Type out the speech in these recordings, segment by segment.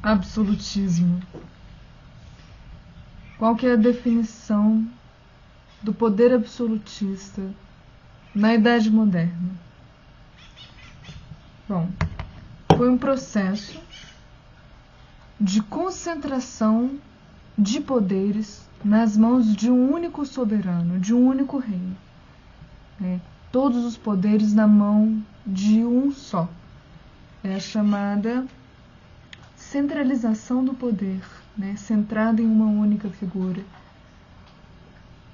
absolutismo. Qual que é a definição do poder absolutista na Idade Moderna? Bom, foi um processo de concentração de poderes nas mãos de um único soberano, de um único rei. Todos os poderes na mão de um só. É a chamada centralização do poder, centrada em uma única figura.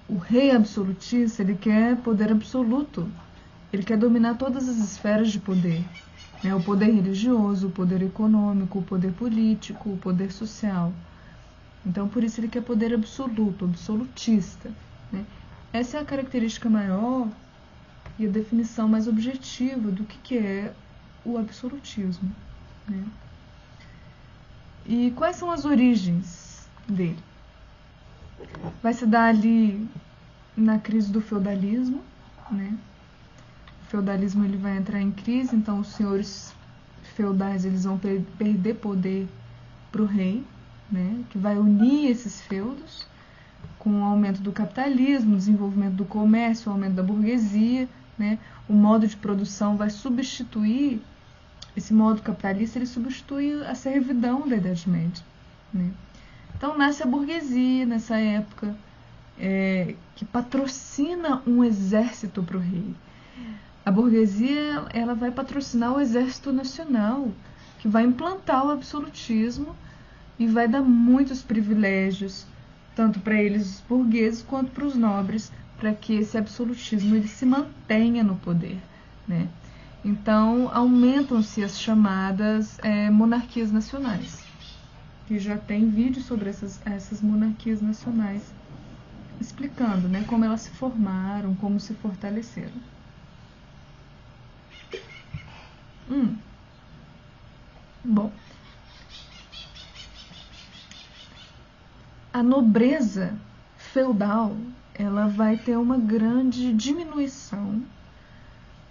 O rei absolutista, ele quer poder absoluto, ele quer dominar todas as esferas de poder, o poder religioso, o poder econômico, o poder político, o poder social. Então, por isso ele quer poder absoluto, absolutista. Essa é a característica maior e a definição mais objetiva do que é o absolutismo. E quais são as origens dele? Vai se dar ali na crise do feudalismo, O feudalismo ele vai entrar em crise, então os senhores feudais eles vão perder poder para o rei, que vai unir esses feudos com o aumento do capitalismo, o desenvolvimento do comércio, o aumento da burguesia, O modo de produção vai substituir, esse modo capitalista ele substitui a servidão da Idade Média. Então nasce a burguesia nessa época, que patrocina um exército para o rei. A burguesia ela vai patrocinar o exército nacional, que vai implantar o absolutismo e vai dar muitos privilégios, tanto para eles burgueses quanto para os nobres, para que esse absolutismo ele se mantenha no poder. Então aumentam-se as chamadas monarquias nacionais. E já tem vídeo sobre essas monarquias nacionais, explicando como elas se formaram, como se fortaleceram. Bom, a nobreza feudal ela vai ter uma grande diminuição,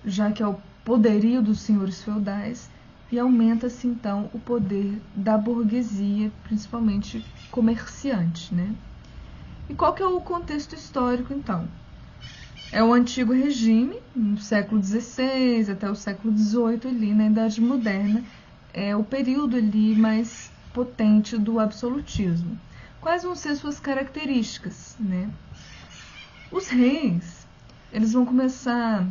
já que é o poderio dos senhores feudais, e aumenta-se então o poder da burguesia, principalmente comerciante. E qual que é o contexto histórico então? É o antigo regime, no século XVI até o século XVIII, ali na Idade Moderna, é o período ali mais potente do absolutismo. Quais vão ser suas características? Os reis, eles vão começar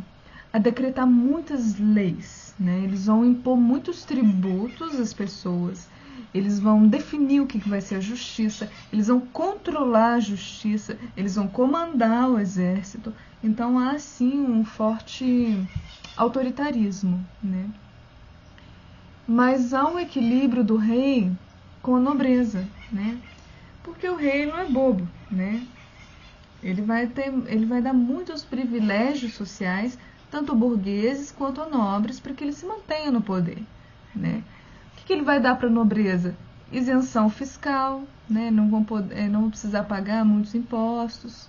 a decretar muitas leis, Eles vão impor muitos tributos às pessoas, eles vão definir o que vai ser a justiça, eles vão controlar a justiça, eles vão comandar o exército. Então há sim um forte autoritarismo, Mas há um equilíbrio do rei com a nobreza, Porque o rei não é bobo, Ele vai dar muitos privilégios sociais, tanto burgueses quanto a nobres, para que ele se mantenha no poder. O que ele vai dar para a nobreza? Isenção fiscal, não vão precisar pagar muitos impostos.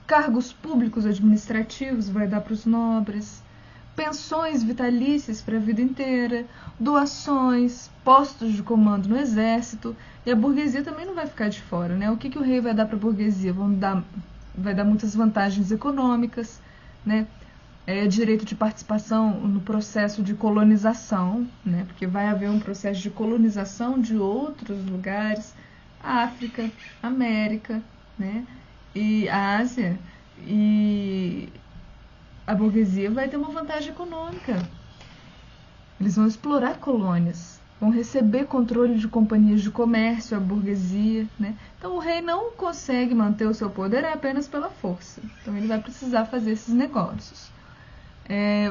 Cargos públicos administrativos vai dar para os nobres. Pensões vitalícias para a vida inteira. Doações, postos de comando no exército. E a burguesia também não vai ficar de fora. O que o rei vai dar para a burguesia? Vai dar muitas vantagens econômicas, direito de participação no processo de colonização, porque vai haver um processo de colonização de outros lugares, África, América, e Ásia, e a burguesia vai ter uma vantagem econômica. Eles vão explorar colônias, vão receber controle de companhias de comércio, a burguesia. Então o rei não consegue manter o seu poder apenas pela força. Então ele vai precisar fazer esses negócios.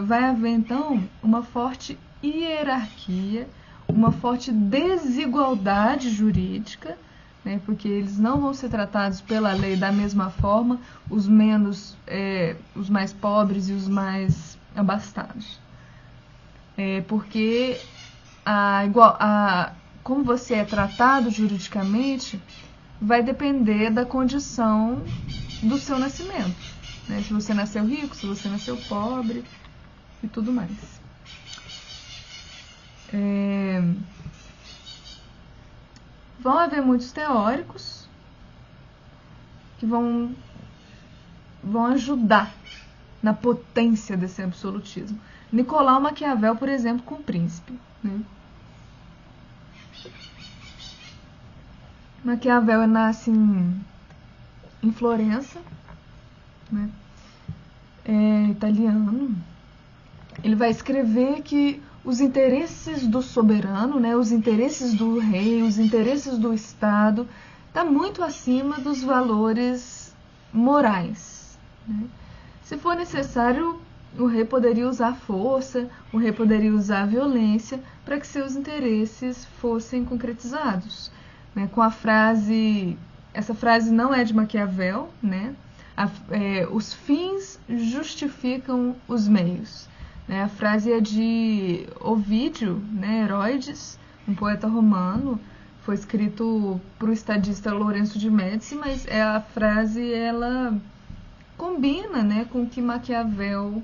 Vai haver então uma forte hierarquia, uma forte desigualdade jurídica, porque eles não vão ser tratados pela lei da mesma forma, os mais pobres e os mais abastados. Porque como você é tratado juridicamente vai depender da condição do seu nascimento. Se você nasceu rico, se você nasceu pobre e tudo mais. vão haver muitos teóricos que vão ajudar na potência desse absolutismo. Nicolau Maquiavel, por exemplo, com o Príncipe, né? Maquiavel nasce em Florença, né? É italiano. Ele vai escrever que os interesses do soberano, né, os interesses do rei, os interesses do Estado, está muito acima dos valores morais, né? Se for necessário, o rei poderia usar força, o rei poderia usar violência para que seus interesses fossem concretizados, né? Com a frase, essa frase não é de Maquiavel, né? Os fins justificam os meios. A frase é de Ovídio, né, Heroides, um poeta romano, foi escrito por o estadista Lourenço de Médici, mas a frase ela combina, né, com o que Maquiavel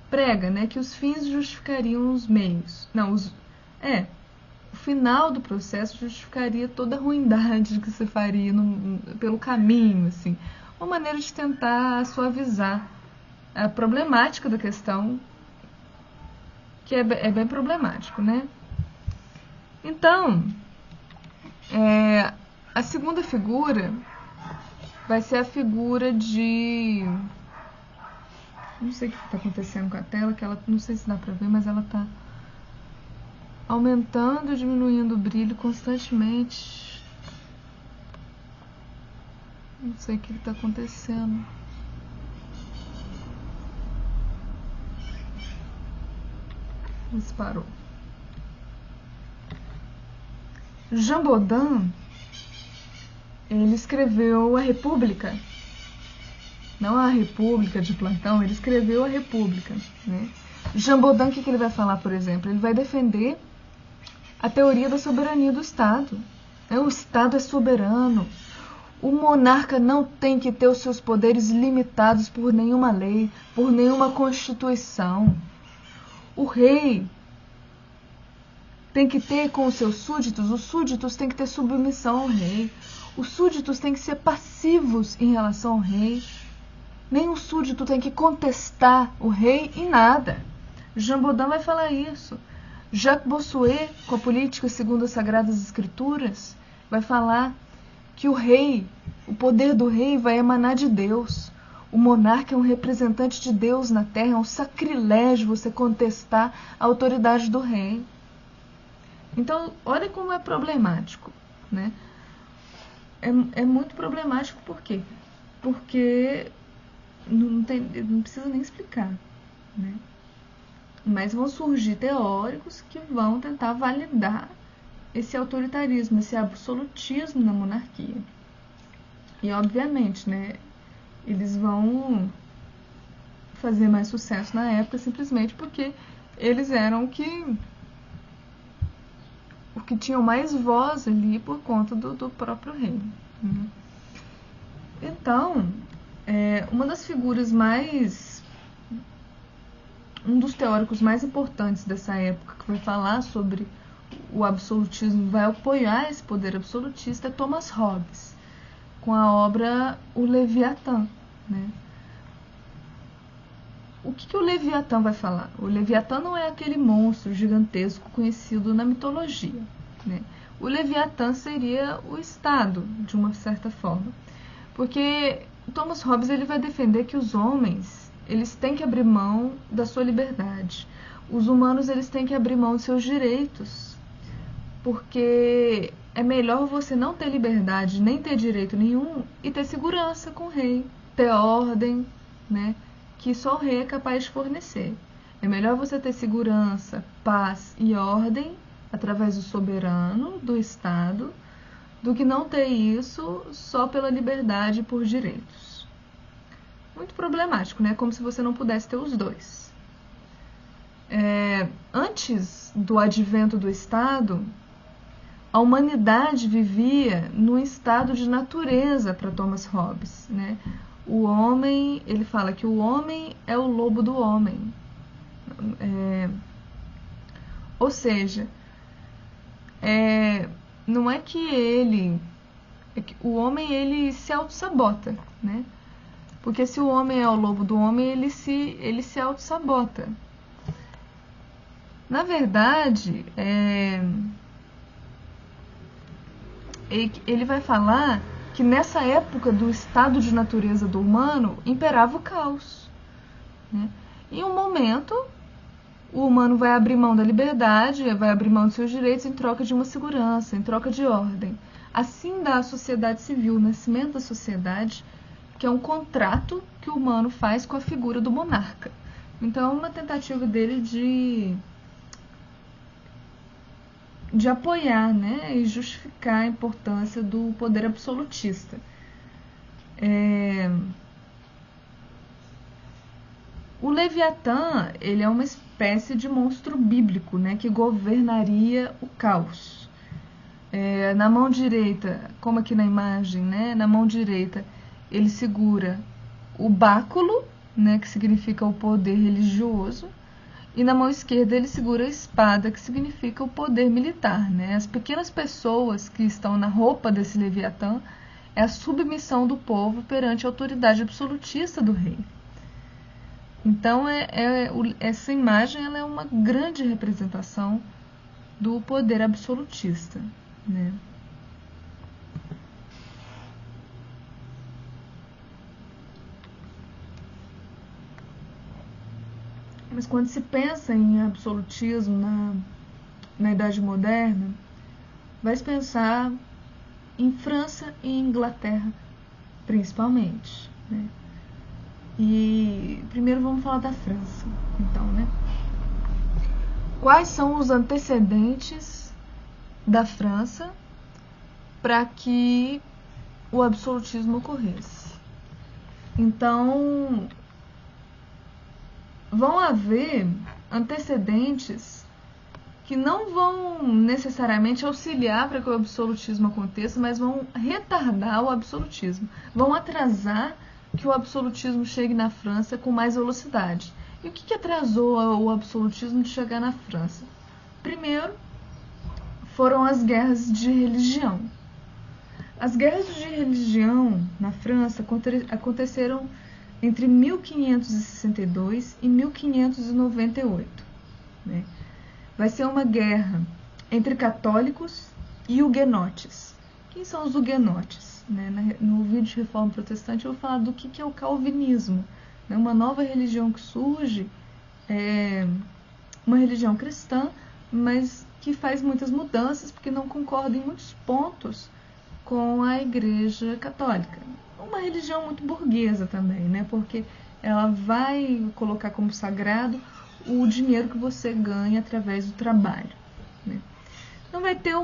prega, né, que os fins justificariam os meios. Não, o final do processo justificaria toda a ruindade que se faria pelo caminho, assim. Uma maneira de tentar suavizar a problemática da questão, que é bem problemático, né? Então, a segunda figura vai ser a figura de... Não sei o que está acontecendo com a tela, que ela, não sei se dá para ver, mas ela está aumentando e diminuindo o brilho constantemente. Não sei o que está acontecendo. Mas parou. Jean Bodin, ele escreveu a República. Não a República de Platão, ele escreveu a República, né? Jean Bodin, o que ele vai falar, por exemplo? Ele vai defender a teoria da soberania do Estado. O Estado é soberano. O monarca não tem que ter os seus poderes limitados por nenhuma lei, por nenhuma constituição. O rei tem que ter com os seus súditos, os súditos têm que ter submissão ao rei. Os súditos têm que ser passivos em relação ao rei. Nenhum súdito tem que contestar o rei em nada. Jean Bodin vai falar isso. Jacques Bossuet, com a política segundo as Sagradas Escrituras, vai falar que o poder do rei vai emanar de Deus. O monarca é um representante de Deus na terra, é um sacrilégio você contestar a autoridade do rei. Então, olha como é problemático, né? É muito problemático por quê? Porque não precisa nem explicar, né? Mas vão surgir teóricos que vão tentar validar esse autoritarismo, esse absolutismo na monarquia. E, obviamente, né, eles vão fazer mais sucesso na época simplesmente porque eles eram o que tinham mais voz ali por conta do próprio rei, né? Então, uma das figuras um dos teóricos mais importantes dessa época, que vai falar sobre o absolutismo, vai apoiar esse poder absolutista, é Thomas Hobbes, com a obra O Leviatã, né? O que o Leviatã vai falar? O Leviatã não é aquele monstro gigantesco conhecido na mitologia, né? O Leviatã seria o Estado, de uma certa forma. Porque Thomas Hobbes ele vai defender que os homens eles têm que abrir mão da sua liberdade. Os humanos eles têm que abrir mão dos seus direitos. Porque é melhor você não ter liberdade, nem ter direito nenhum, e ter segurança com o rei, ter ordem, né, que só o rei é capaz de fornecer. É melhor você ter segurança, paz e ordem através do soberano, do Estado, do que não ter isso só pela liberdade e por direitos. Muito problemático, né? Como se você não pudesse ter os dois. Antes do advento do Estado, a humanidade vivia num estado de natureza para Thomas Hobbes, né? O homem, ele fala que o homem é o lobo do homem. Ou seja, não é que o homem ele se auto-sabota, né? Porque se o homem é o lobo do homem, ele se auto-sabota. Na verdade, ele vai falar que nessa época do estado de natureza do humano, imperava o caos, né? Em um momento, o humano vai abrir mão da liberdade, vai abrir mão dos seus direitos em troca de uma segurança, em troca de ordem. Assim dá a sociedade civil, o nascimento da sociedade, que é um contrato que o humano faz com a figura do monarca. Então é uma tentativa dele de apoiar, né, e justificar a importância do poder absolutista. O Leviatã, ele é uma espécie de monstro bíblico, né, que governaria o caos. Na mão direita, como aqui na imagem, né, na mão direita ele segura o báculo, né, que significa o poder religioso, e na mão esquerda ele segura a espada, que significa o poder militar, né? As pequenas pessoas que estão na roupa desse Leviatã é a submissão do povo perante a autoridade absolutista do rei. Então, essa imagem ela é uma grande representação do poder absolutista, né? Mas quando se pensa em absolutismo na Idade Moderna, vai se pensar em França e Inglaterra, principalmente, né? E primeiro vamos falar da França, então, né? Quais são os antecedentes da França para que o absolutismo ocorresse? Então, vão haver antecedentes que não vão necessariamente auxiliar para que o absolutismo aconteça, mas vão retardar o absolutismo, vão atrasar que o absolutismo chegue na França com mais velocidade. E o que atrasou o absolutismo de chegar na França? Primeiro, foram as guerras de religião. As guerras de religião na França aconteceram entre 1562 e 1598. Né? Vai ser uma guerra entre católicos e huguenotes. Quem são os huguenotes? Né? No vídeo de Reforma Protestante eu vou falar do que é o calvinismo. Né? Uma nova religião que surge, uma religião cristã, mas que faz muitas mudanças porque não concorda em muitos pontos com a Igreja Católica. Uma religião muito burguesa também, né? Porque ela vai colocar como sagrado o dinheiro que você ganha através do trabalho, né? Então vai ter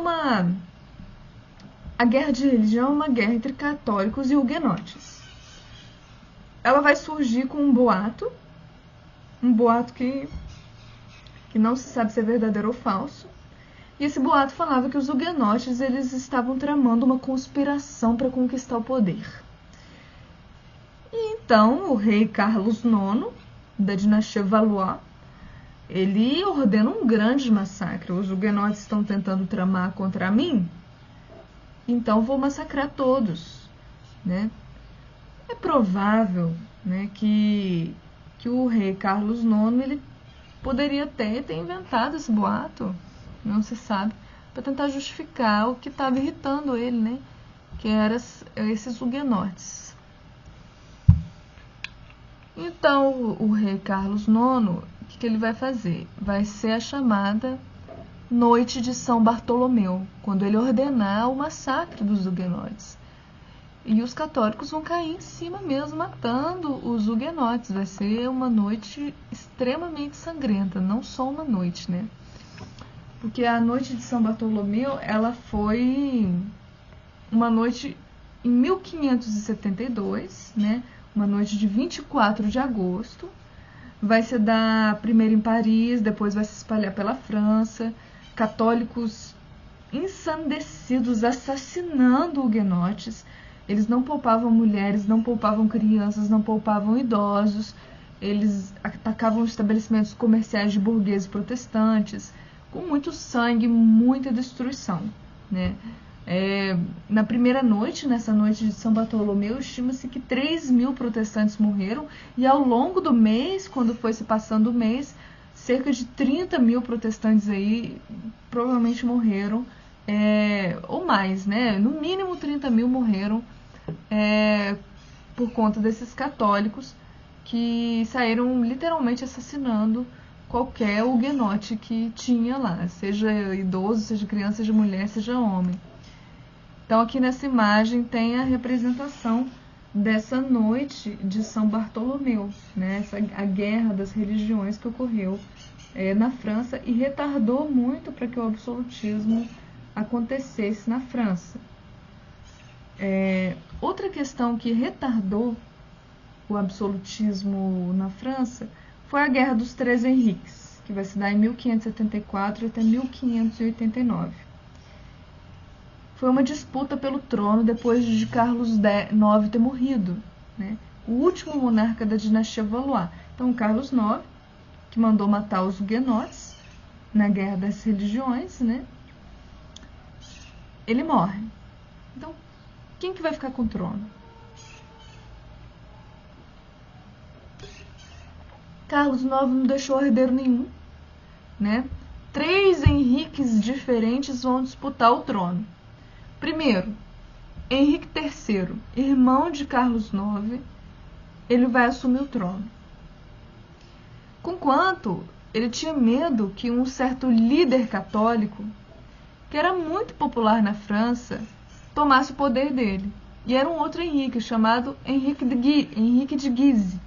a guerra de religião, uma guerra entre católicos e huguenotes. Ela vai surgir com um boato que não se sabe se é verdadeiro ou falso. E esse boato falava que os huguenotes eles estavam tramando uma conspiração para conquistar o poder. E então o rei Carlos IX, da dinastia Valois, ele ordena um grande massacre. Os huguenotes estão tentando tramar contra mim, então vou massacrar todos, né? É provável, né, que o rei Carlos IX ele poderia ter inventado esse boato, não se sabe, para tentar justificar o que estava irritando ele, né? Que eram esses huguenotes. Então, o rei Carlos IX, o que ele vai fazer? Vai ser a chamada Noite de São Bartolomeu, quando ele ordenar o massacre dos huguenotes. E os católicos vão cair em cima mesmo, matando os huguenotes. Vai ser uma noite extremamente sangrenta, não só uma noite, né? Porque a Noite de São Bartolomeu, ela foi uma noite em 1572, né? Uma noite de 24 de agosto. Vai se dar primeiro em Paris, depois vai se espalhar pela França. Católicos ensandecidos, assassinando huguenotes. Eles não poupavam mulheres, não poupavam crianças, não poupavam idosos. Eles atacavam estabelecimentos comerciais de burgueses protestantes, com muito sangue, muita destruição. né? Na primeira noite, nessa noite de São Bartolomeu, estima-se que 3.000 protestantes morreram, e ao longo do mês, quando foi se passando o mês, cerca de 30.000 protestantes aí provavelmente morreram, ou mais, né? No mínimo 30.000 morreram por conta desses católicos que saíram literalmente assassinando qualquer huguenote que tinha lá, seja idoso, seja criança, seja mulher, seja homem. Então aqui nessa imagem tem a representação dessa noite de São Bartolomeu, né? A guerra das religiões que ocorreu na França e retardou muito para que o absolutismo acontecesse na França. Outra questão que retardou o absolutismo na França foi a Guerra dos Três Henriques, que vai se dar em 1574 até 1589. Foi uma disputa pelo trono depois de Carlos IX ter morrido, né? O último monarca da dinastia Valois. Então, Carlos IX, que mandou matar os huguenotes na Guerra das Religiões, né? Ele morre. Então, quem que vai ficar com o trono? Carlos IX não deixou herdeiro nenhum, né? 3 Henriques diferentes vão disputar o trono. Primeiro, Henrique III, irmão de Carlos IX, ele vai assumir o trono. Conquanto ele tinha medo que um certo líder católico, que era muito popular na França, tomasse o poder dele. E era um outro Henrique, chamado Henrique de Guise.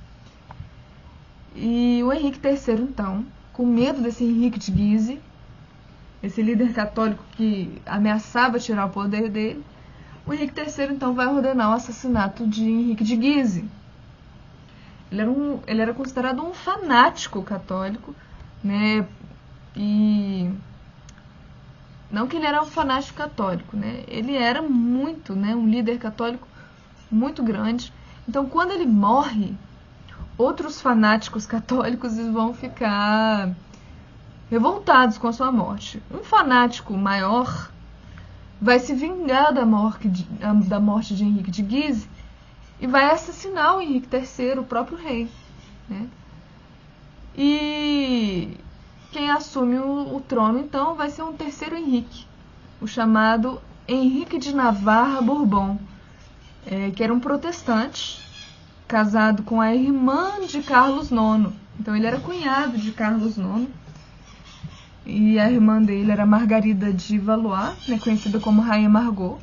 E o Henrique III, então, com medo desse Henrique de Guise, esse líder católico que ameaçava tirar o poder dele, o Henrique III, então, vai ordenar o assassinato de Henrique de Guise. Ele era considerado um fanático católico, né? E não que ele era um fanático católico, né? Ele era muito, né, um líder católico muito grande. Então, quando ele morre, outros fanáticos católicos vão ficar revoltados com a sua morte. Um fanático maior vai se vingar da morte de Henrique de Guise e vai assassinar o Henrique III, o próprio rei, né? E quem assume o trono, então, vai ser um terceiro Henrique, o chamado Henrique de Navarra Bourbon, que era um protestante, casado com a irmã de Carlos IX. Então, ele era cunhado de Carlos IX. E a irmã dele era Margarida de Valois, né, conhecida como Rainha Margot.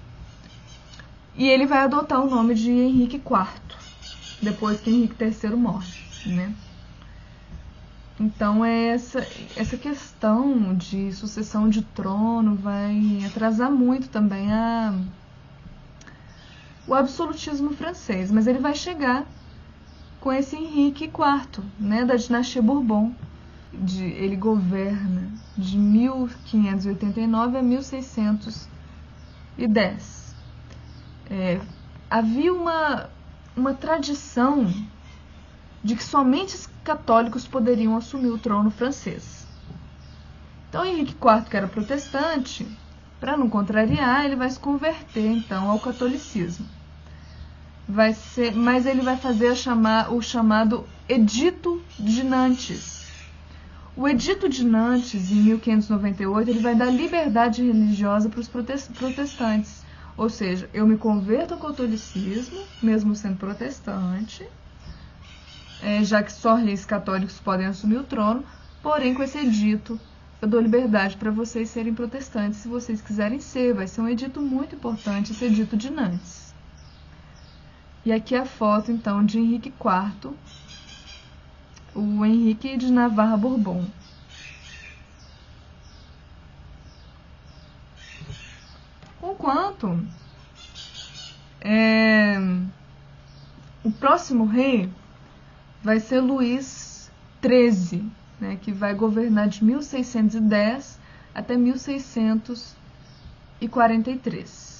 E ele vai adotar o nome de Henrique IV, depois que Henrique III morre, né? Então, essa questão de sucessão de trono vai atrasar muito também o absolutismo francês. Mas ele vai chegar com esse Henrique IV, né, da dinastia Bourbon. Ele governa de 1589 a 1610. Havia uma tradição de que somente os católicos poderiam assumir o trono francês. Então, Henrique IV, que era protestante, para não contrariar, ele vai se converter então ao catolicismo. Mas ele vai fazer o chamado Edito de Nantes. O Edito de Nantes, em 1598, ele vai dar liberdade religiosa para os protestantes. Ou seja, eu me converto ao catolicismo, mesmo sendo protestante, já que só reis católicos podem assumir o trono, porém, com esse edito, eu dou liberdade para vocês serem protestantes, se vocês quiserem ser. Vai ser um edito muito importante, esse Edito de Nantes. E aqui a foto, então, de Henrique IV, o Henrique de Navarra Bourbon. Enquanto o próximo rei vai ser Luís XIII, né, que vai governar de 1610 até 1643.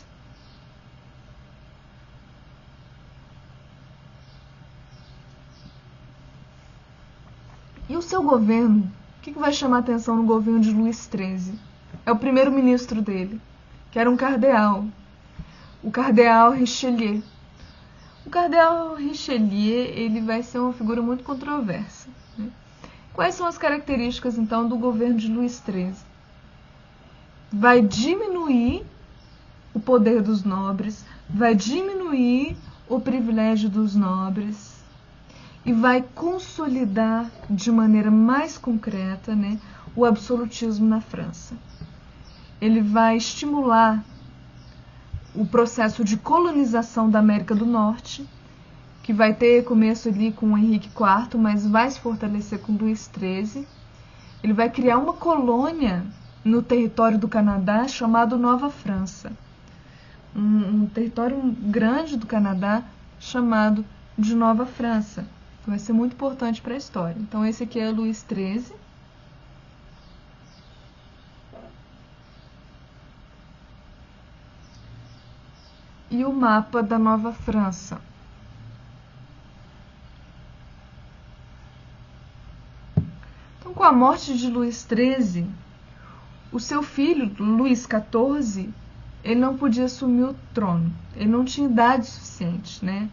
E o seu governo, o que vai chamar atenção no governo de Luís XIII? É o primeiro-ministro dele, que era um cardeal, o cardeal Richelieu. O cardeal Richelieu, ele vai ser uma figura muito controversa, né? Quais são as características, então, do governo de Luís XIII? Vai diminuir o poder dos nobres, vai diminuir o privilégio dos nobres e vai consolidar de maneira mais concreta, né, o absolutismo na França. Ele vai estimular o processo de colonização da América do Norte, que vai ter começo ali com Henrique IV, mas vai se fortalecer com Luís XIII. Ele vai criar uma colônia no território do Canadá chamado Nova França. Um território grande do Canadá chamado de Nova França. Vai ser muito importante para a história. Então esse aqui é Luís XIII. E o mapa da Nova França. Então, com a morte de Luís XIII, o seu filho, Luís XIV, ele não podia assumir o trono. Ele não tinha idade suficiente, né?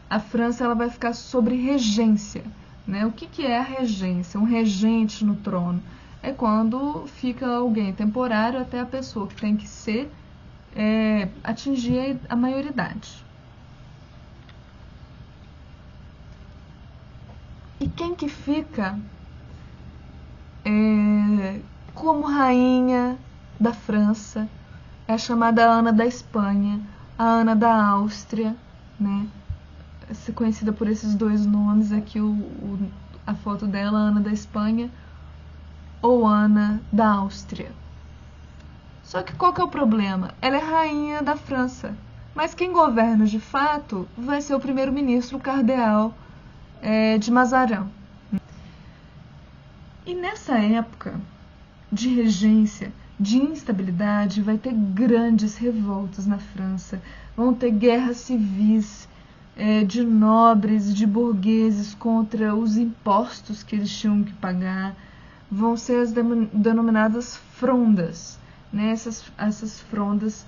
A França ela vai ficar sob regência, né? O que é a regência? Um regente no trono é quando fica alguém temporário até a pessoa que tem que ser atingir a maioridade. E quem que fica como rainha da França é a chamada Ana da Espanha, a Ana da Áustria, né? Conhecida por esses dois nomes aqui, a foto dela, Ana da Espanha ou Ana da Áustria. Só que qual que é o problema? Ela é rainha da França, mas quem governa de fato vai ser o primeiro-ministro, o cardeal de Mazarin. E nessa época de regência, de instabilidade, vai ter grandes revoltas na França, vão ter guerras civis de nobres, de burgueses contra os impostos que eles tinham que pagar, vão ser as denominadas frondas, né? Essas frondas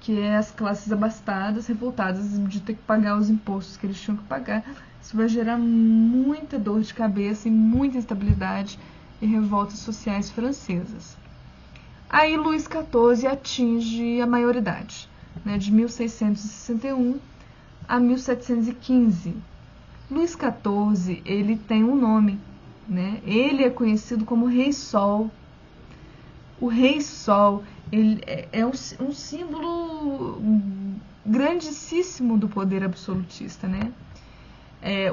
que é as classes abastadas, revoltadas de ter que pagar os impostos que eles tinham que pagar. Isso vai gerar muita dor de cabeça e muita instabilidade e revoltas sociais francesas. Aí Luís XIV atinge a maioridade, né, de 1661 a 1715. Luís XIV, ele tem um nome, né? Ele é conhecido como Rei Sol. O Rei Sol, ele é um símbolo grandíssimo do poder absolutista, né?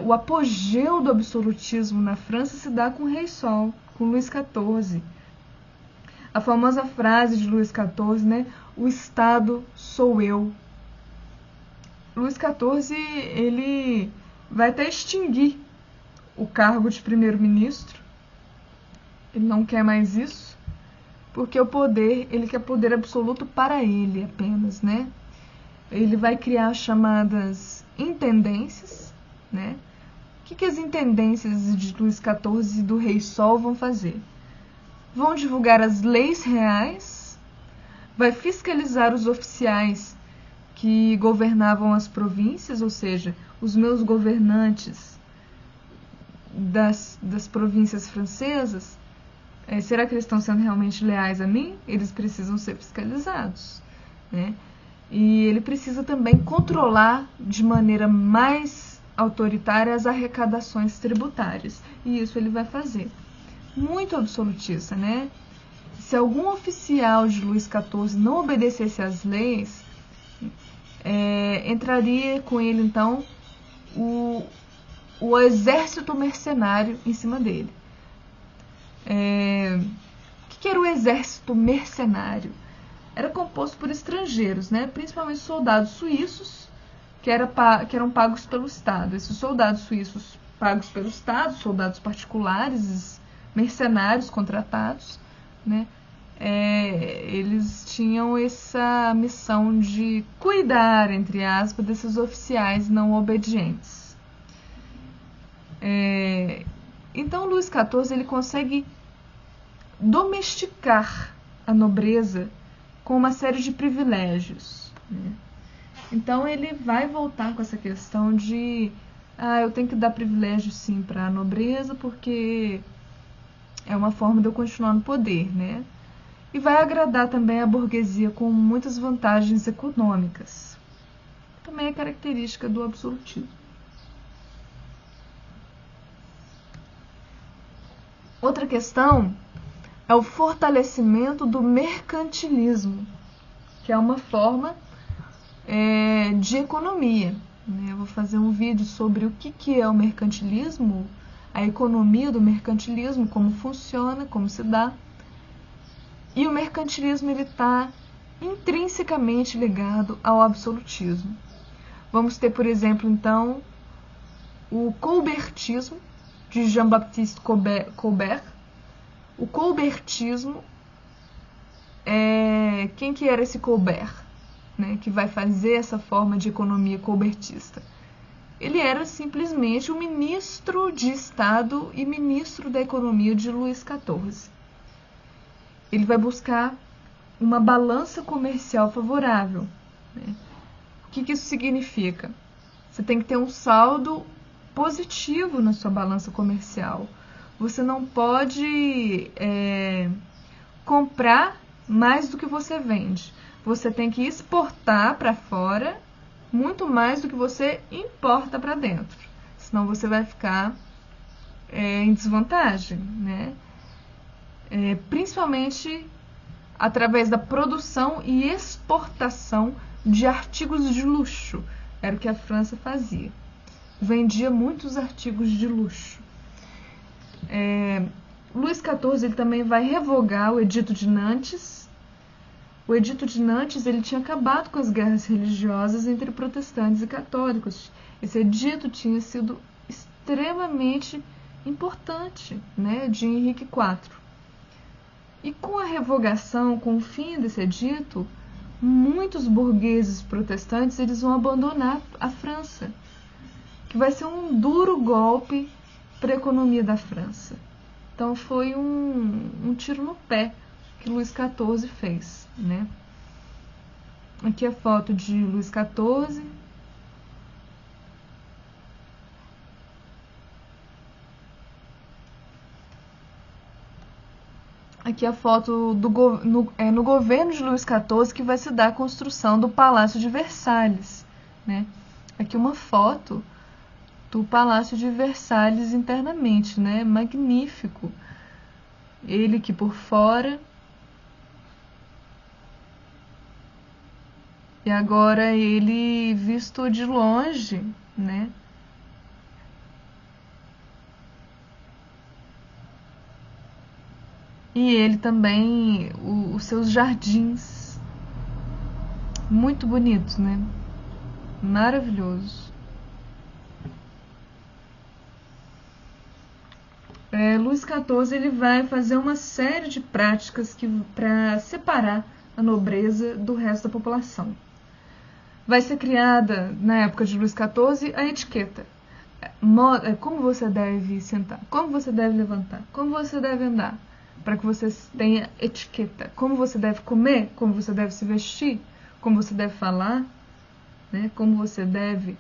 O apogeu do absolutismo na França se dá com o Rei Sol, com Luís XIV. A famosa frase de Luís XIV, né? O Estado sou eu. Luís XIV, ele vai até extinguir o cargo de primeiro-ministro. Ele não quer mais isso, porque o poder, ele quer poder absoluto para ele apenas, né? Ele vai criar as chamadas intendências, né? O que as intendências de Luís XIV e do Rei Sol vão fazer? Vão divulgar as leis reais, vai fiscalizar os oficiais que governavam as províncias, ou seja, os meus governantes das províncias francesas, será que eles estão sendo realmente leais a mim? Eles precisam ser fiscalizados, né? E ele precisa também controlar de maneira mais autoritária as arrecadações tributárias, e isso ele vai fazer. Muito absolutista, né? Se algum oficial de Luís XIV não obedecesse às leis, entraria com ele, então, o exército mercenário em cima dele. O que era o exército mercenário? Era composto por estrangeiros, né? Principalmente soldados suíços, que eram pagos pelo Estado. Esses soldados suíços pagos pelo Estado, soldados particulares, mercenários contratados, né? Eles tinham essa missão de cuidar, entre aspas, desses oficiais não obedientes. Então, Luís XIV ele consegue domesticar a nobreza com uma série de privilégios, né? Então ele vai voltar com essa questão de eu tenho que dar privilégio sim para a nobreza, porque é uma forma de eu continuar no poder, né? E vai agradar também a burguesia com muitas vantagens econômicas. Também é característica do absolutismo. Outra questão é o fortalecimento do mercantilismo, que é uma forma de economia, né? Eu vou fazer um vídeo sobre o que é o mercantilismo, a economia do mercantilismo, como funciona, como se dá. E o mercantilismo está intrinsecamente ligado ao absolutismo. Vamos ter, por exemplo, então, o colbertismo, de Jean-Baptiste Colbert. O colbertismo, quem que era esse Colbert, né, que vai fazer essa forma de economia colbertista? Ele era simplesmente o ministro de Estado e ministro da Economia de Luís XIV. Ele vai buscar uma balança comercial favorável, né? O que isso significa? Você tem que ter um saldo positivo na sua balança comercial. Você não pode comprar mais do que você vende. Você tem que exportar para fora muito mais do que você importa para dentro. Senão você vai ficar em desvantagem, né? Principalmente através da produção e exportação de artigos de luxo. Era o que a França fazia. Vendia muitos artigos de luxo. Luís XIV ele também vai revogar o Edito de Nantes. O Edito de Nantes ele tinha acabado com as guerras religiosas entre protestantes e católicos. Esse edito tinha sido extremamente importante, né, de Henrique IV. E com a revogação, com o fim desse edito, muitos burgueses protestantes eles vão abandonar a França, que vai ser um duro golpe para a economia da França. Então foi um tiro no pé que Luís XIV fez, né? Aqui a foto de Luís XIV. Aqui a foto no governo de Luís XIV que vai se dar a construção do Palácio de Versalhes, né? Aqui uma foto do Palácio de Versalhes internamente, né? Magnífico. Ele que por fora. E agora ele visto de longe, né? E ele também, os seus jardins, muito bonitos, né? Maravilhoso. Luís XIV ele vai fazer uma série de práticas para separar a nobreza do resto da população. Vai ser criada, na época de Luís XIV, a etiqueta. Como você deve sentar, como você deve levantar, como você deve andar, para que você tenha etiqueta. Como você deve comer, como você deve se vestir, como você deve falar, né? Como você deve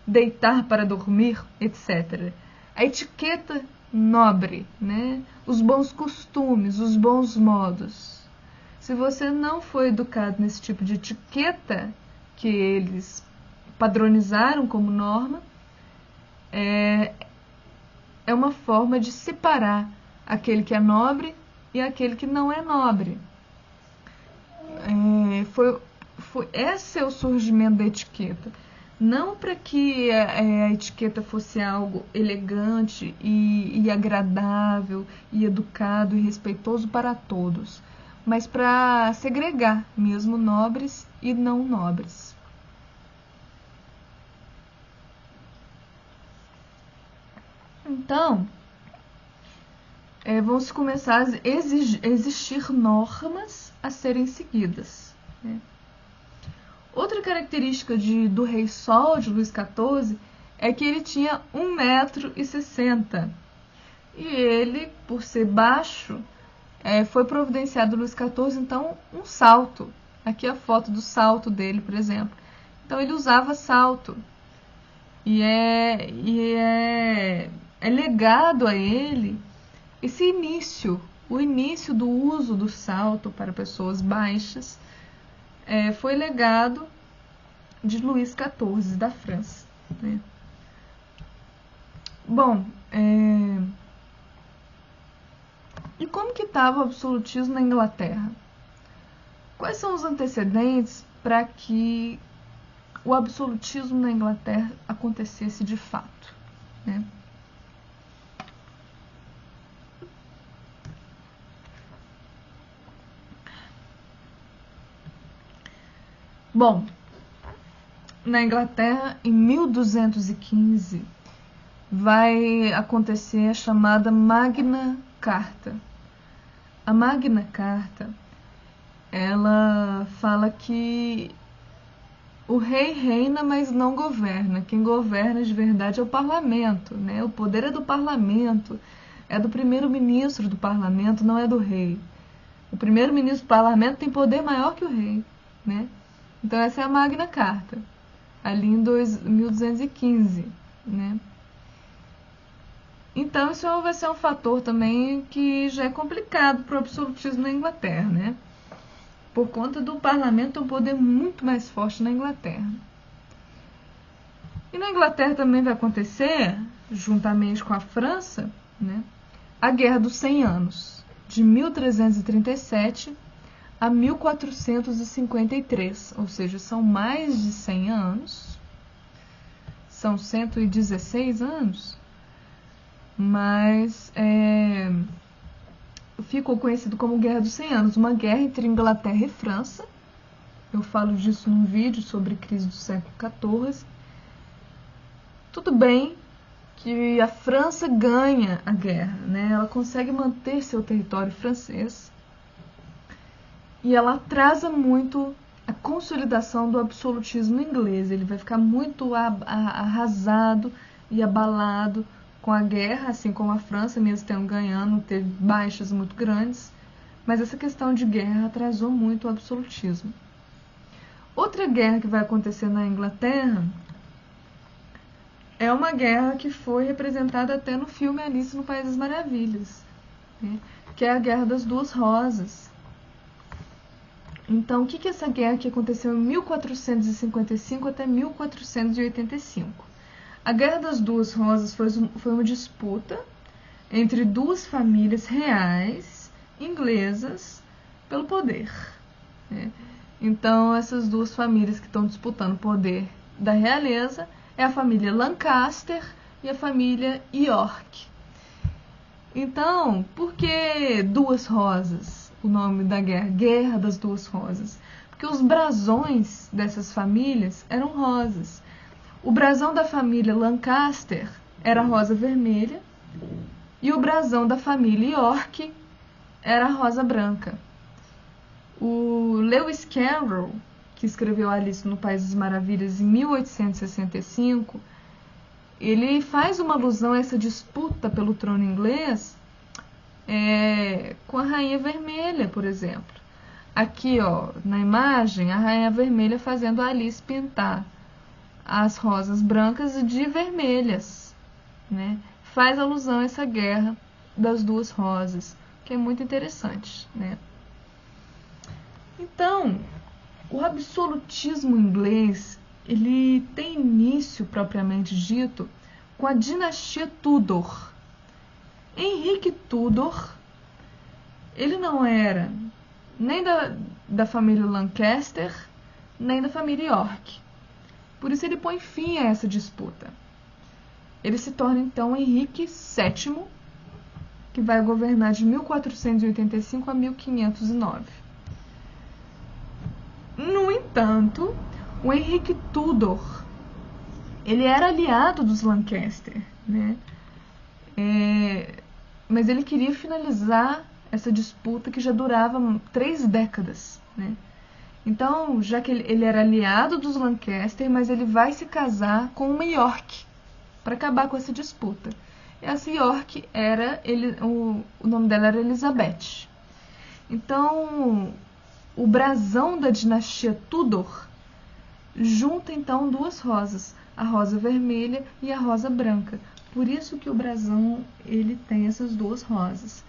deitar para dormir, etc. A etiqueta nobre, né? Os bons costumes, os bons modos. Se você não foi educado nesse tipo de etiqueta que eles padronizaram como norma, é uma forma de separar aquele que é nobre e aquele que não é nobre. Esse é o surgimento da etiqueta. Não para que a etiqueta fosse algo elegante e agradável e educado e respeitoso para todos, mas para segregar mesmo nobres e não nobres. Então, vão se começar a existir normas a serem seguidas, né? Outra característica do Rei Sol de Luís XIV é que ele tinha 1,60 m. E ele, por ser baixo, foi providenciado Luís XIV, então, um salto. Aqui a foto do salto dele, por exemplo. Então ele usava salto. E é legado a ele esse início, o início do uso do salto para pessoas baixas, foi legado de Luís XIV, da França, né? Bom, e como que estava o absolutismo na Inglaterra? Quais são os antecedentes para que o absolutismo na Inglaterra acontecesse de fato, né? Bom, na Inglaterra, em 1215, vai acontecer a chamada Magna Carta. A Magna Carta, ela fala que o rei reina, mas não governa. Quem governa de verdade é o parlamento, né? O poder é do parlamento, é do primeiro-ministro do parlamento, não é do rei. O primeiro-ministro do parlamento tem poder maior que o rei, né? Então essa é a Magna Carta, ali em 1215, né? Então isso vai ser um fator também que já é complicado para o absolutismo na Inglaterra, né? Por conta do parlamento ter um poder muito mais forte na Inglaterra. E na Inglaterra também vai acontecer, juntamente com a França, né, a Guerra dos 100 Anos, de 1337 a 1453, ou seja, são mais de 100 anos, são 116 anos, mas ficou conhecido como Guerra dos 100 Anos, uma guerra entre Inglaterra e França. Eu falo disso num vídeo sobre crise do século XIV. Tudo bem que a França ganha a guerra, né? Ela consegue manter seu território francês e ela atrasa muito a consolidação do absolutismo inglês. Ele vai ficar muito arrasado e abalado com a guerra, assim como a França, mesmo tendo ganhando, teve baixas muito grandes, mas essa questão de guerra atrasou muito o absolutismo. Outra guerra que vai acontecer na Inglaterra é uma guerra que foi representada até no filme Alice no País das Maravilhas, né? Que é a Guerra das Duas Rosas. Então, o que é essa guerra que aconteceu em 1455 até 1485? A Guerra das Duas Rosas foi uma disputa entre duas famílias reais inglesas pelo poder, né? Então, essas duas famílias que estão disputando o poder da realeza é a família Lancaster e a família York. Então, por que Duas Rosas? O nome da guerra, Guerra das Duas Rosas. Porque os brasões dessas famílias eram rosas. O brasão da família Lancaster era rosa vermelha e o brasão da família York era rosa branca. O Lewis Carroll, que escreveu Alice no País das Maravilhas em 1865, ele faz uma alusão a essa disputa pelo trono inglês com a Rainha Vermelha, por exemplo. Aqui, ó, na imagem, a Rainha Vermelha fazendo a Alice pintar as rosas brancas de vermelhas, né? Faz alusão a essa guerra das duas rosas, que é muito interessante, né? Então, o absolutismo inglês, ele tem início, propriamente dito, com a dinastia Tudor. Henrique Tudor, ele não era nem da família Lancaster, nem da família York. Por isso ele põe fim a essa disputa. Ele se torna então Henrique VII, que vai governar de 1485 a 1509. No entanto, o Henrique Tudor, ele era aliado dos Lancaster, né? Mas ele queria finalizar essa disputa que já durava 3 décadas, né? Então, já que ele era aliado dos Lancaster, mas ele vai se casar com uma York para acabar com essa disputa. Essa York era o nome dela era Elizabeth. Então, o brasão da dinastia Tudor junta então duas rosas, a rosa vermelha e a rosa branca. Por isso que o brasão ele tem essas duas rosas.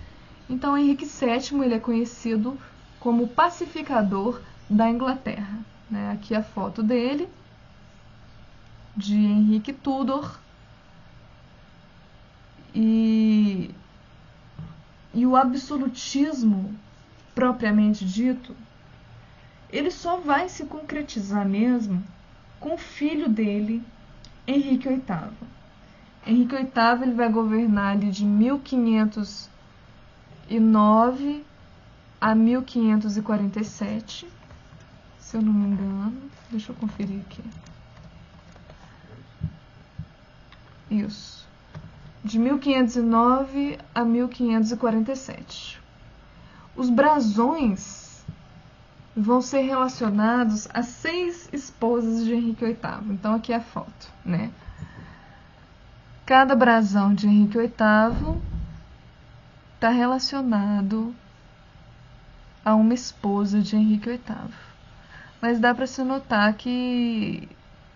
Então, Henrique VII ele é conhecido como pacificador da Inglaterra, né? Aqui a foto dele, de Henrique Tudor. E o absolutismo, propriamente dito, ele só vai se concretizar mesmo com o filho dele, Henrique VIII. Henrique VIII ele vai governar ali de 1509 a 1547, se eu não me engano. Deixa eu conferir aqui. Isso. De 1509 a 1547. Os brasões vão ser relacionados a 6 esposas de Henrique VIII. Então, aqui é a foto, né? Cada brasão de Henrique VIII está relacionado a uma esposa de Henrique VIII. Mas dá para se notar que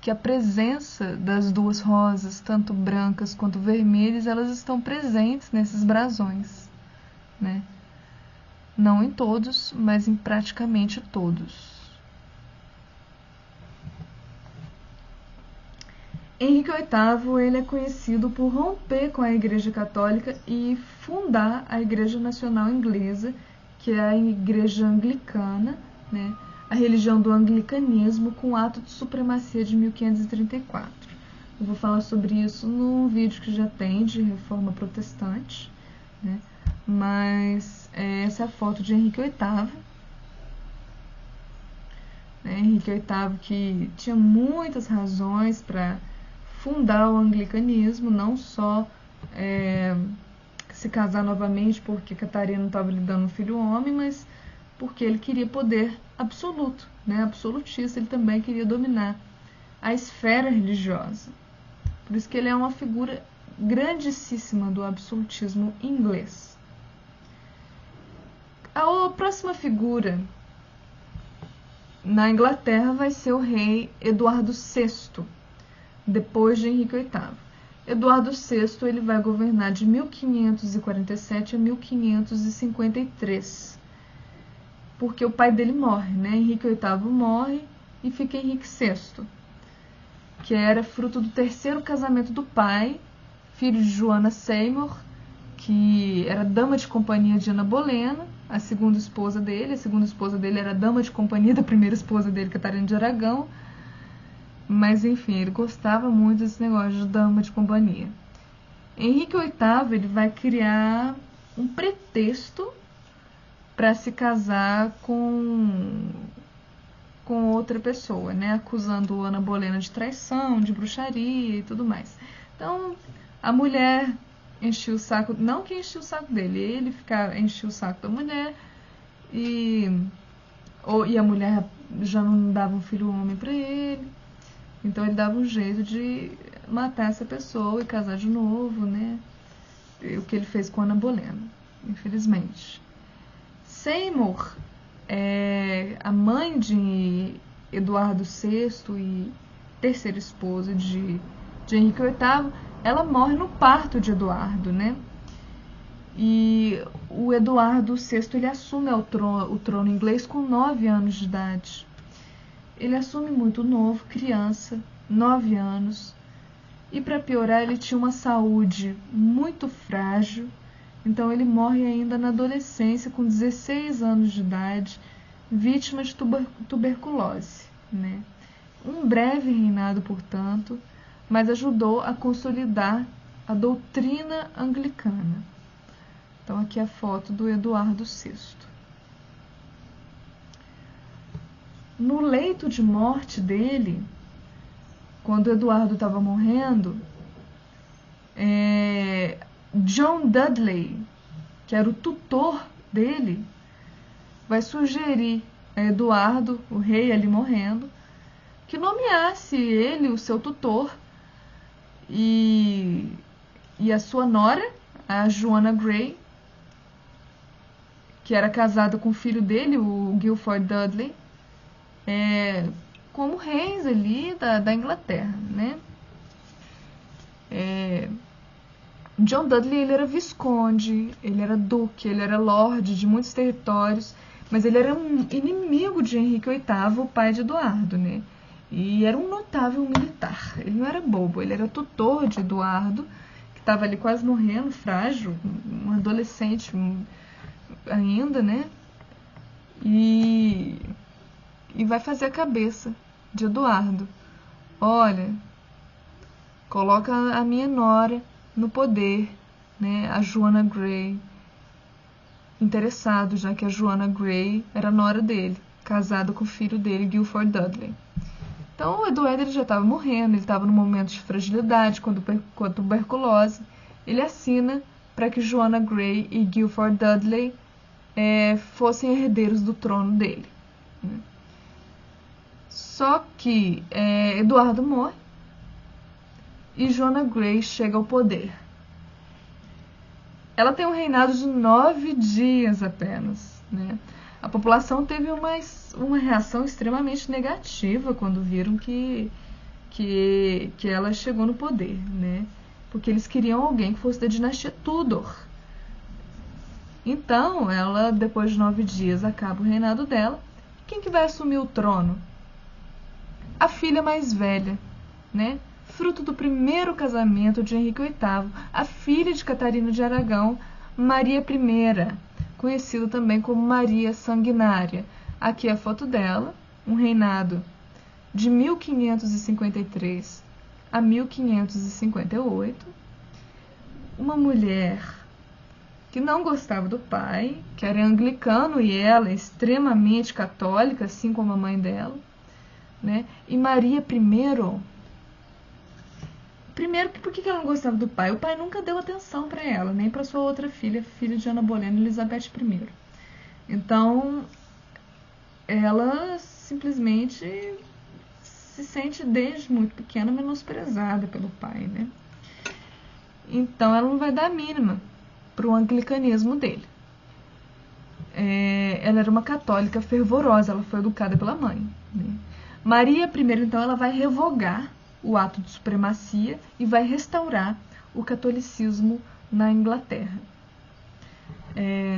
a presença das duas rosas, tanto brancas quanto vermelhas, elas estão presentes nesses brasões, né? Não em todos, mas em praticamente todos. Henrique VIII ele é conhecido por romper com a Igreja Católica e fundar a Igreja Nacional Inglesa, que é a Igreja Anglicana, né? A religião do anglicanismo, com o ato de supremacia de 1534. Eu vou falar sobre isso num vídeo que já tem de reforma protestante, né? Mas essa é a foto de Henrique VIII. Henrique VIII que tinha muitas razões para fundar o anglicanismo, não só se casar novamente porque Catarina estava lhe dando um filho homem, mas porque ele queria poder absoluto, né? Absolutista. Ele também queria dominar a esfera religiosa. Por isso que ele é uma figura grandíssima do absolutismo inglês. A próxima figura na Inglaterra vai ser o rei Eduardo VI, depois de Henrique VIII. Eduardo VI ele vai governar de 1547 a 1553. Porque o pai dele morre, né? Henrique VIII morre e fica Henrique VI, que era fruto do terceiro casamento do pai, filho de Joana Seymour, que era dama de companhia de Ana Bolena, a segunda esposa dele. A segunda esposa dele era dama de companhia da primeira esposa dele, Catarina de Aragão. Mas, enfim, ele gostava muito desse negócio de dama de companhia. Henrique VIII ele vai criar um pretexto para se casar com outra pessoa, né? Acusando Ana Bolena de traição, de bruxaria e tudo mais. Então, a mulher enchia o saco, não que enchia o saco dele, ele enchia o saco da mulher e a mulher já não dava um filho homem para ele. Então, ele dava um jeito de matar essa pessoa e casar de novo, né? O que ele fez com Ana Bolena, infelizmente. Seymour, a mãe de Eduardo VI e terceira esposa de Henrique VIII, ela morre no parto de Eduardo, né? E o Eduardo VI ele assume o trono inglês com 9 anos de idade. Ele assume muito novo, criança, 9 anos. E para piorar, ele tinha uma saúde muito frágil. Então ele morre ainda na adolescência, com 16 anos de idade, vítima de tuberculose, né? Um breve reinado, portanto, mas ajudou a consolidar a doutrina anglicana. Então aqui é a foto do Eduardo VI. No leito de morte dele, quando Eduardo estava morrendo, John Dudley, que era o tutor dele, vai sugerir a Eduardo, o rei ali morrendo, que nomeasse ele o seu tutor e a sua nora, a Joanna Grey, que era casada com o filho dele, o Guilford Dudley, como reis ali da Inglaterra, né? John Dudley, ele era visconde, ele era duque, ele era lorde de muitos territórios, mas ele era um inimigo de Henrique VIII, o pai de Eduardo, né? E era um notável militar. Ele não era bobo, ele era tutor de Eduardo, que estava ali quase morrendo, frágil, um adolescente ainda, né? E vai fazer a cabeça de Eduardo. Olha, coloca a minha nora no poder, né? A Joanna Grey. Interessado, já que a Joanna Grey era nora dele, casada com o filho dele, Guilford Dudley. Então o Eduardo, ele já estava morrendo, ele estava num momento de fragilidade, com tuberculose. Ele assina para que Joanna Grey e Guilford Dudley fossem herdeiros do trono dele. Só que Eduardo morre e Joanna Grey chega ao poder. Ela tem um reinado de 9 dias apenas, né? A população teve uma reação extremamente negativa quando viram que ela chegou no poder, né? Porque eles queriam alguém que fosse da dinastia Tudor. Então, ela, depois de 9 dias, acaba o reinado dela. Quem que vai assumir o trono? A filha mais velha, né? Fruto do primeiro casamento de Henrique VIII, a filha de Catarina de Aragão, Maria I, conhecida também como Maria Sanguinária. Aqui é a foto dela, um reinado de 1553 a 1558. Uma mulher que não gostava do pai, que era anglicano e ela extremamente católica, assim como a mãe dela, né? E Maria I, primeiro, por que ela não gostava do pai? O pai nunca deu atenção para ela, nem para sua outra filha, filha de Ana Bolena, Elizabeth I. Então, ela simplesmente se sente desde muito pequena menosprezada pelo pai, né? Então, ela não vai dar a mínima para o anglicanismo dele. Ela era uma católica fervorosa, ela foi educada pela mãe, né? Maria I, então, ela vai revogar o ato de supremacia e vai restaurar o catolicismo na Inglaterra.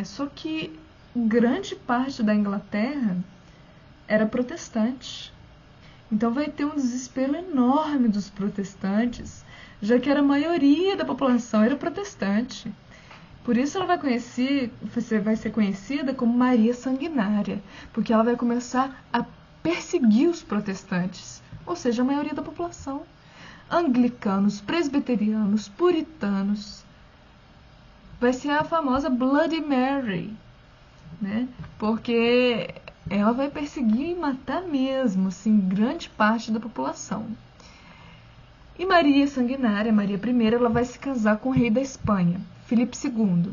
Só que grande parte da Inglaterra era protestante. Então vai ter um desespero enorme dos protestantes, já que a maioria da população era protestante. Por isso ela vai ser conhecida como Maria Sanguinária, porque ela vai começar a perseguir os protestantes, ou seja, a maioria da população. Anglicanos, presbiterianos, puritanos. Vai ser a famosa Bloody Mary, né? Porque ela vai perseguir e matar mesmo, assim, grande parte da população. E Maria Sanguinária, Maria I, ela vai se casar com o rei da Espanha, Filipe II.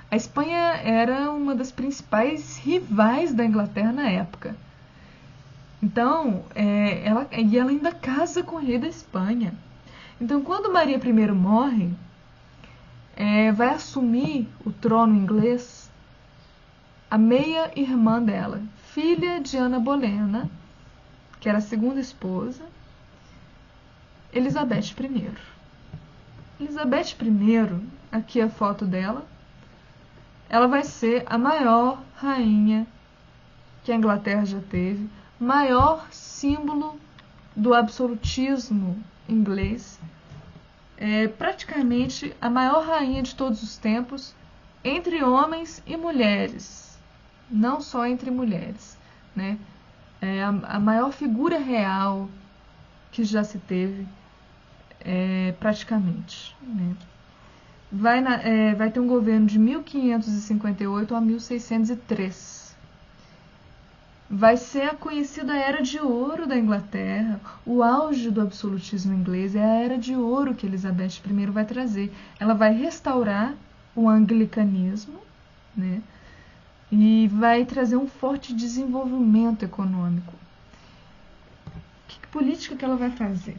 A Espanha era uma das principais rivais da Inglaterra na época. Então, ela ainda casa com o rei da Espanha. Então, quando Maria I morre, vai assumir o trono inglês a meia-irmã dela, filha de Ana Bolena, que era a segunda esposa, Elizabeth I. Elizabeth I, aqui é a foto dela, ela vai ser a maior rainha que a Inglaterra já teve, maior símbolo do absolutismo inglês, praticamente a maior rainha de todos os tempos, entre homens e mulheres, não só entre mulheres, né? A maior figura real que já se teve, praticamente, né? Vai ter um governo de 1558 a 1603. Vai ser a conhecida Era de Ouro da Inglaterra. O auge do absolutismo inglês é a Era de Ouro que Elizabeth I vai trazer. Ela vai restaurar o anglicanismo, né? E vai trazer um forte desenvolvimento econômico. Que política que ela vai fazer?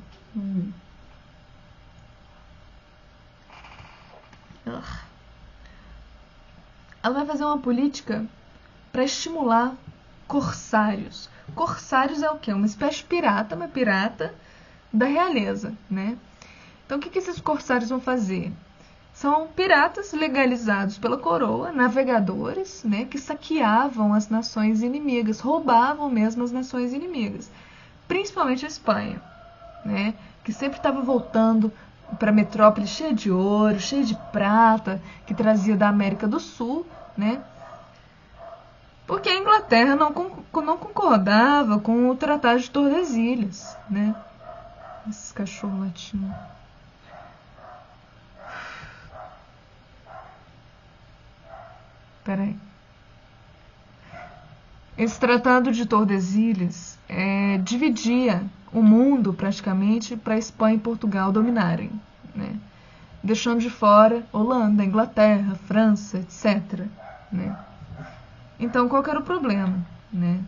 ela vai fazer uma política para estimular corsários. Corsários é o quê? Uma espécie de pirata, uma pirata da realeza, né? Então, o que esses corsários vão fazer? São piratas legalizados pela coroa, navegadores, né, que saqueavam as nações inimigas, roubavam mesmo as nações inimigas, principalmente a Espanha, né, que sempre estava voltando para a metrópole cheia de ouro, cheia de prata, que trazia da América do Sul, né, porque a Inglaterra não concordava com o Tratado de Tordesilhas, né. Esses cachorros latindo. Peraí. Esse Tratado de Tordesilhas dividia o mundo praticamente para a Espanha e Portugal dominarem, né? Deixando de fora Holanda, Inglaterra, França, etc. Né? Então, qual que era o problema? Né?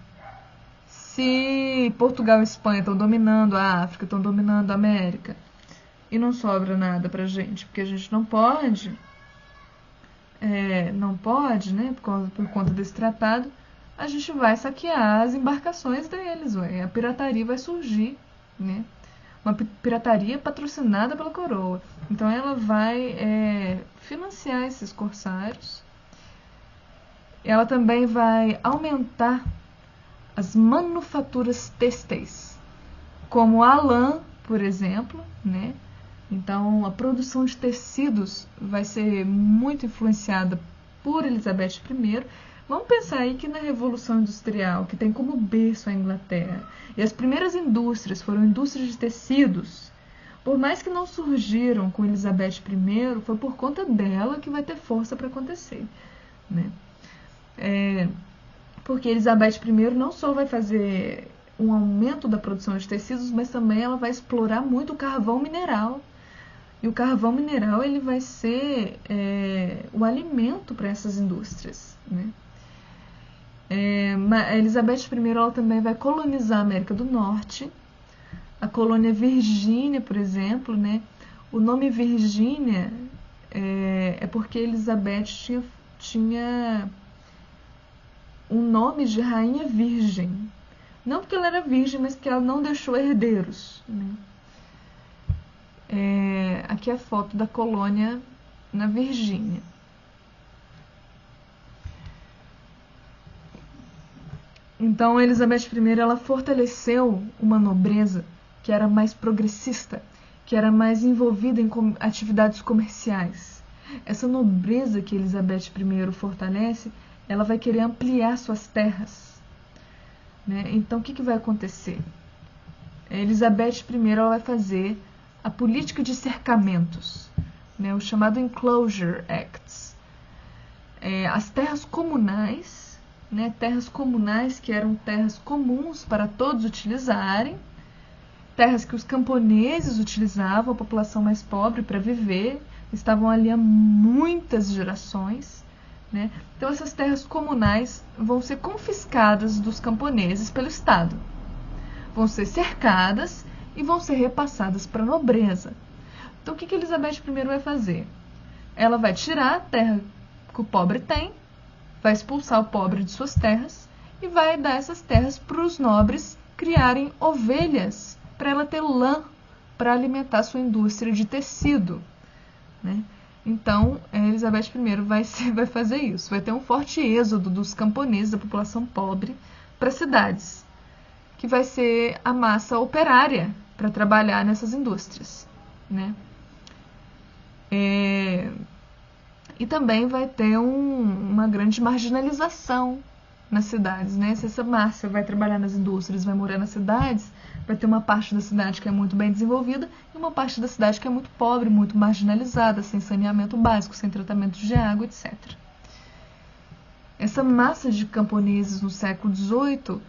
Se Portugal e Espanha estão dominando a África, estão dominando a América, e não sobra nada pra gente, porque a gente não pode, né, por conta desse tratado, a gente vai saquear as embarcações deles, a pirataria vai surgir, né? Uma pirataria patrocinada pela coroa. Então ela vai financiar esses corsários. Ela também vai aumentar as manufaturas têxteis, como a lã, por exemplo, né? Então a produção de tecidos vai ser muito influenciada por Elizabeth I. Vamos pensar aí que na Revolução Industrial, que tem como berço a Inglaterra, e as primeiras indústrias foram indústrias de tecidos, por mais que não surgiram com Elizabeth I, foi por conta dela que vai ter força para acontecer, né? Porque Elizabeth I não só vai fazer um aumento da produção de tecidos, mas também ela vai explorar muito o carvão mineral. E o carvão mineral ele vai ser o alimento para essas indústrias, né? A Elizabeth I ela também vai colonizar a América do Norte, a colônia Virgínia, por exemplo, né? O nome Virgínia é porque Elizabeth tinha um nome de rainha virgem. Não porque ela era virgem, mas porque ela não deixou herdeiros, né? Aqui é a foto da colônia na Virgínia. Então, Elizabeth I ela fortaleceu uma nobreza que era mais progressista, que era mais envolvida em atividades comerciais. Essa nobreza que Elizabeth I fortalece, ela vai querer ampliar suas terras, né? Então, o que vai acontecer? Elizabeth I ela vai fazer a política de cercamentos, né? O chamado Enclosure Acts. As terras comunais, né? Terras comunais que eram terras comuns para todos utilizarem, terras que os camponeses utilizavam, a população mais pobre, para viver, estavam ali há muitas gerações, né? Então essas terras comunais vão ser confiscadas dos camponeses pelo Estado, vão ser cercadas e vão ser repassadas para a nobreza. Então o que Elizabeth I vai fazer? Ela vai tirar a terra que o pobre tem, vai expulsar o pobre de suas terras e vai dar essas terras para os nobres criarem ovelhas, para ela ter lã para alimentar sua indústria de tecido, né? Então, Elizabeth I vai fazer isso. Vai ter um forte êxodo dos camponeses, da população pobre, para cidades, que vai ser a massa operária para trabalhar nessas indústrias, né? E também vai ter uma grande marginalização nas cidades, né? Se essa massa vai trabalhar nas indústrias, vai morar nas cidades, vai ter uma parte da cidade que é muito bem desenvolvida e uma parte da cidade que é muito pobre, muito marginalizada, sem saneamento básico, sem tratamento de água, etc. Essa massa de camponeses no século XVIII,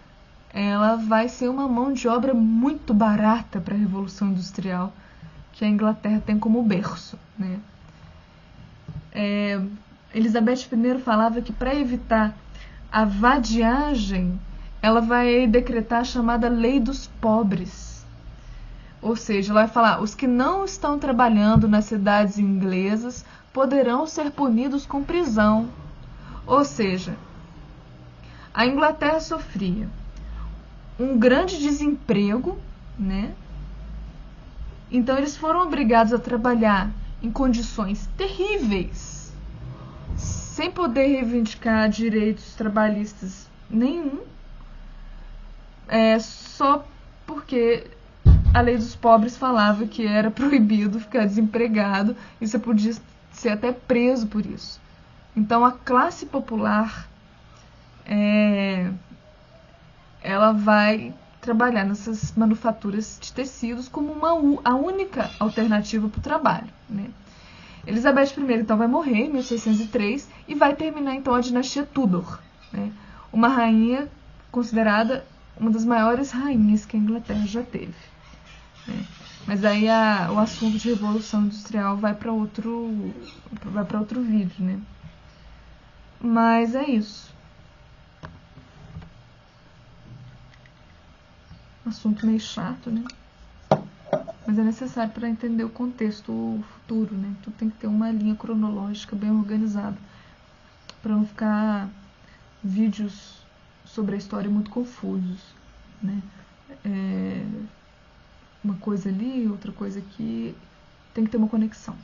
ela vai ser uma mão de obra muito barata para a Revolução Industrial, que a Inglaterra tem como berço, né? Elizabeth I falava que para evitar a vadiagem, ela vai decretar a chamada Lei dos Pobres. Ou seja, ela vai falar, os que não estão trabalhando nas cidades inglesas poderão ser punidos com prisão. Ou seja, a Inglaterra sofria um grande desemprego, né? Então eles foram obrigados a trabalhar em condições terríveis, sem poder reivindicar direitos trabalhistas nenhum, só porque a lei dos pobres falava que era proibido ficar desempregado e você podia ser até preso por isso. Então a classe popular ela vai trabalhar nessas manufaturas de tecidos como a única alternativa para o trabalho, né? Elizabeth I então vai morrer em 1603 e vai terminar então a dinastia Tudor, né? Uma rainha considerada uma das maiores rainhas que a Inglaterra já teve, né? Mas aí o assunto de revolução industrial vai para outro vídeo, né? Mas é isso. Assunto meio chato, né? Mas é necessário para entender o contexto futuro, né? Tu tem que ter uma linha cronológica bem organizada para não ficar vídeos sobre a história muito confusos, né? Uma coisa ali, outra coisa aqui, tem que ter uma conexão.